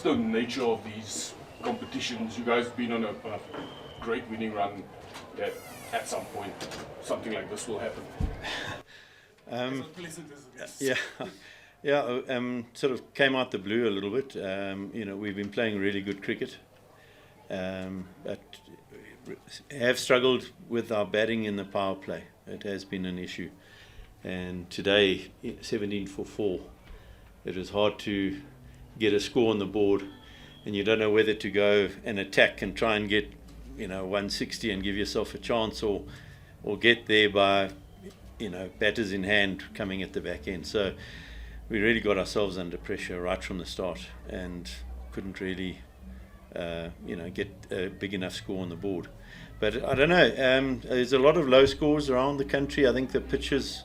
the nature of these competitions? You guys have been on a great winning run. That at some point something like this will happen. As unpleasant as it is. Yeah. Sort of came out the blue a little bit. We've been playing really good cricket, but have struggled with our batting in the power play. It has been an issue. And today, 17 for 4, it was hard to get a score on the board, and you don't know whether to go and attack and try and get 160 and give yourself a chance, or get there by batters in hand coming at the back end. So we really got ourselves under pressure right from the start and couldn't really get a big enough score on the board. But I don't know, there's a lot of low scores around the country. I think the pitches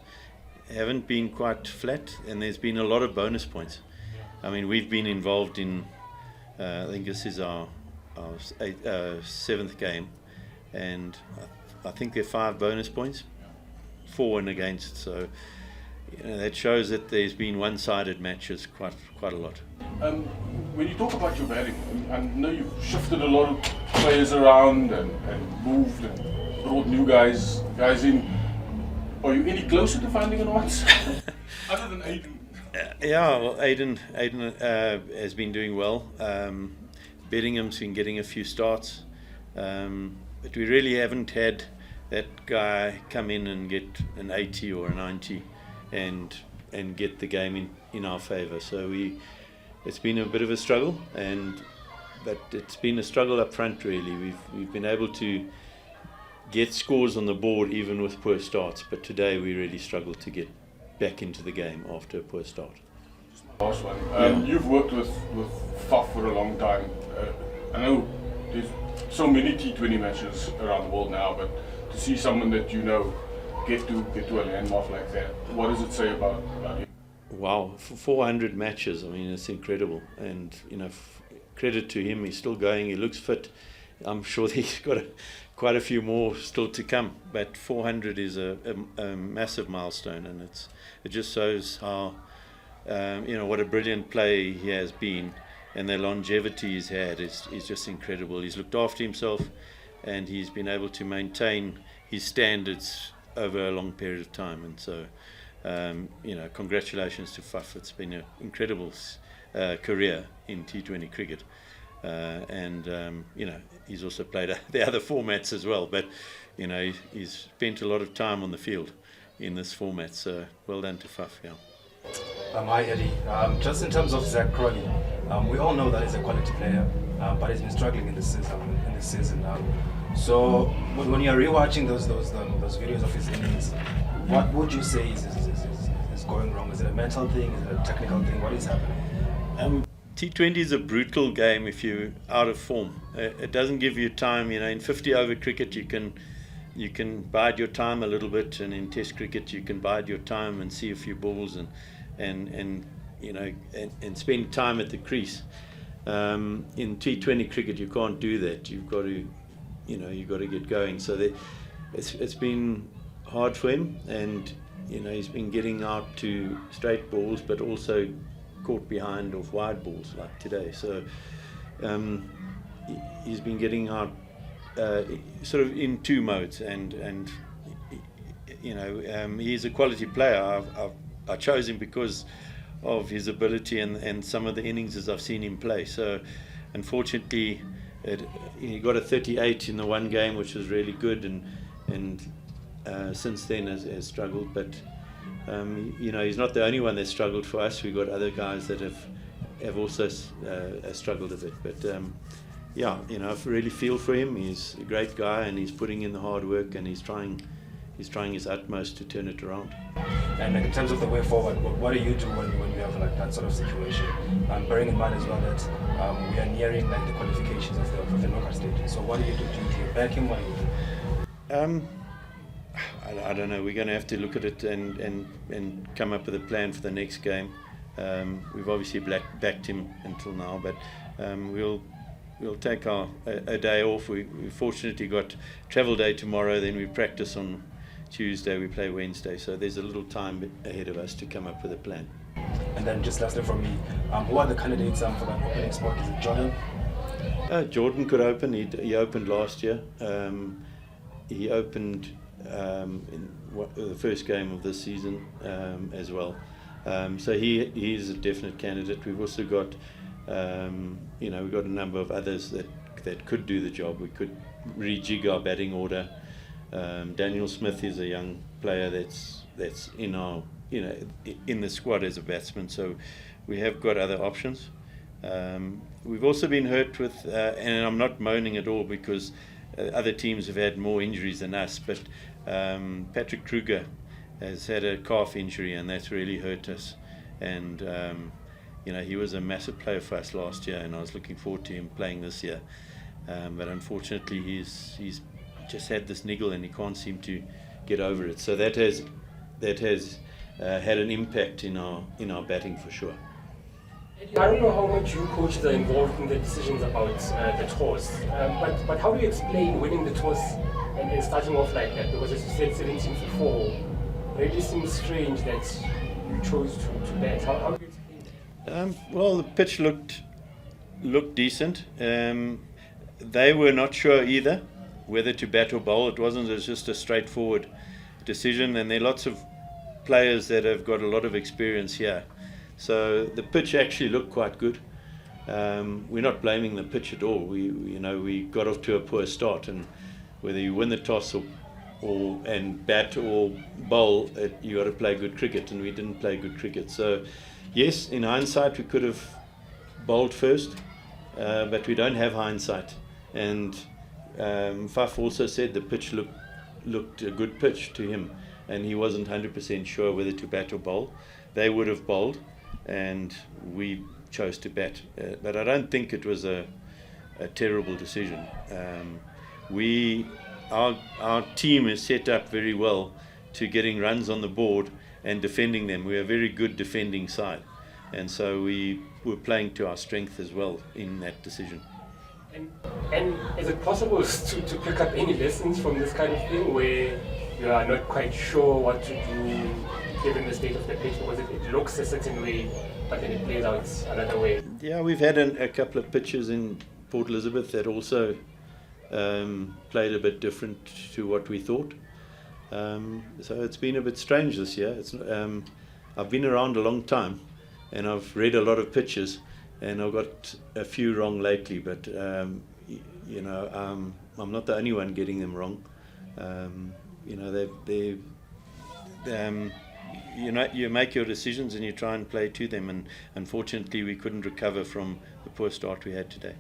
haven't been quite flat, and there's been a lot of bonus points. I mean, we've been involved in I think this is our 7th game, and I think there are 5 bonus points, 4 and against. So that shows that there's been one-sided matches quite a lot. When you talk about your batting, I know you've shifted a lot of players around and moved and brought new guys in. Are you any closer to finding an answer other than Aiden? Well, Aiden has been doing well. Beddingham's been getting a few starts, but we really haven't had that guy come in and get an 80 or a 90 and get the game in our favour. So it's been a bit of a struggle, but it's been a struggle up front really. We've been able to get scores on the board even with poor starts, but today we really struggled to get back into the game after a poor start. Last one. You've worked with Faf for a long time. I know there's so many T20 matches around the world now, but to see someone that get to a landmark like that, what does it say about him? Wow, 400 matches. I mean, it's incredible, and credit to him. He's still going. He looks fit. I'm sure he's got quite a few more still to come, but 400 is a massive milestone, and it just shows how what a brilliant player he has been, and the longevity he's had is just incredible. He's looked after himself, and he's been able to maintain his standards over a long period of time. And so congratulations to Faf. It's been an incredible career in T20 cricket. He's also played the other formats as well, but he's spent a lot of time on the field in this format, so well done to Faf. Hi Eddie, just in terms of Zach Crowley, we all know that he's a quality player, but he's been struggling in this season. So when you're rewatching those videos of his innings, what would you say is going wrong? Is it a mental thing? Is it a technical thing? What is happening? T20 is a brutal game if you're out of form. It doesn't give you time. In 50-over cricket you can bide your time a little bit, and in Test cricket you can bide your time and see a few balls and spend time at the crease. In T20 cricket you can't do that. You've got to get going. So it's been hard for him, and he's been getting out to straight balls, but also caught behind of wide balls like today. So he's been getting out sort of in 2 modes, and he's a quality player. I chose him because of his ability and some of the innings I've seen him play. So unfortunately he got a 38 in the one game, which was really good, and since then has struggled. But he's not the only one that struggled for us. We've got other guys that have also struggled a bit. But I really feel for him. He's a great guy, and he's putting in the hard work, and he's trying his utmost to turn it around. And in terms of the way forward, what do you do when you have that sort of situation? Bearing in mind as well that we are nearing the qualifications of the knockout stage. So what do you do? Do you back him? What do you do? I don't know. We're going to have to look at it and come up with a plan for the next game. We've obviously backed him until now, but we'll take a day off. We fortunately got travel day tomorrow, then we practice on Tuesday, we play Wednesday, so there's a little time ahead of us to come up with a plan. And then just lastly from me, who are the candidates for that opening spot? Is it Jordan? Jordan could open. He opened last year. He opened in the first game of this season as well. So he is a definite candidate. We've also got, we've got a number of others that could do the job. We could rejig our batting order. Daniel Smith is a young player that's in our in the squad as a batsman. So we have got other options. We've also been hurt with, and I'm not moaning at all because other teams have had more injuries than us, but Patrick Kruger has had a calf injury and that's really hurt us. And he was a massive player for us last year, and I was looking forward to him playing this year. But unfortunately, he's just had this niggle and he can't seem to get over it. So that has had an impact in our batting for sure. I don't know how much you coaches are involved in the decisions about the toss, but how do you explain winning the toss and starting off like that? Because as you said, 17 for 4, it really seems strange that you chose to bat. How do you explain that? Well, the pitch looked decent. They were not sure either whether to bat or bowl. It wasn't just a straightforward decision, and there are lots of players that have got a lot of experience here. So the pitch actually looked quite good. We're not blaming the pitch at all. We got off to a poor start, and whether you win the toss and bat or bowl, you got to play good cricket, and we didn't play good cricket. So yes, in hindsight we could have bowled first, but we don't have hindsight. And Faf also said the pitch looked a good pitch to him, and he wasn't 100% sure whether to bat or bowl. They would have bowled, and we chose to bat. But I don't think it was a terrible decision. Our team is set up very well to getting runs on the board and defending them. We're a very good defending side, and so we were playing to our strength as well in that decision. And is it possible to pick up any lessons from this kind of thing where you are not quite sure what to do given the state of the pitch, because it looks a certain way but then it plays out another way? Yeah, we've had a couple of pitches in Port Elizabeth that also played a bit different to what we thought. So it's been a bit strange this year. I've been around a long time and I've read a lot of pitches, and I've got a few wrong lately, but I'm not the only one getting them wrong. You make your decisions and you try and play to them, and unfortunately we couldn't recover from the poor start we had today.